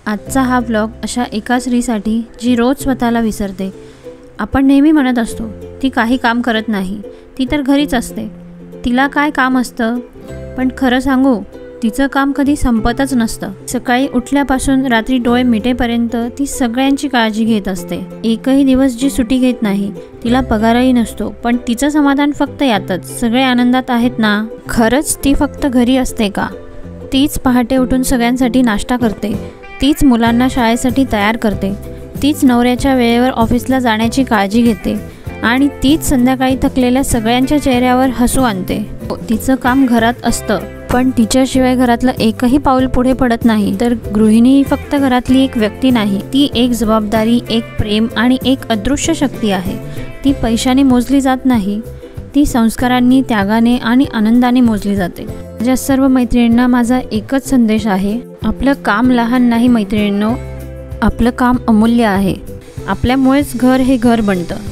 आजचा हा ब्लॉग अशा एका स्त्रीसाठी जी रोज स्वतःला विसरते। आपण नेहमी म्हणत असतो ती काही काम करत नाही, ती तर घरीच असते, तिला काय काम असतं। पण खरं सांगू, तिचं काम कधी संपतच नसतं। सकाळी उठल्यापासून रात्री डोळे मिटेपर्यंत ती सगळ्यांची काळजी घेत असते। एकही दिवस जी सुट्टी घेत नाही, तिला पगारही नसतो, पण तिचं समाधान फक्त यातच, सगळे आनंदात आहेत ना। खरंच ती फक्त घरी असते का? तीच पहाटे उठून सगळ्यांसाठी नाश्ता करते, तीच मुलांना शाळेसाठी तयार करते, तीच नवऱ्याच्या वेळेवर ऑफिसला जाण्याची काळजी घेते आणि तीच संध्याकाळी थकलेल्या सगळ्यांच्या चेहऱ्यावर हसू आणते। तिचं काम घरात असतं, पण तिच्याशिवाय घरातलं एकही पाऊल पुढे पडत नाही। तर गृहिणी ही फक्त घरातली एक व्यक्ती नाही, ती एक जबाबदारी, एक प्रेम आणि एक अदृश्य शक्ती आहे। ती पैशाने मोजली जात नाही, ती संस्कारांनी, त्यागाने आणि आनंदाने मोजली जाते। माझ्या सर्व मैत्रिणींना माझा एकच संदेश आहे, आपलं काम लहान नाही मैत्रिणींनो, आपलं काम अमूल्य आहे। आपल्यामुळेच घर हे घर बनतं।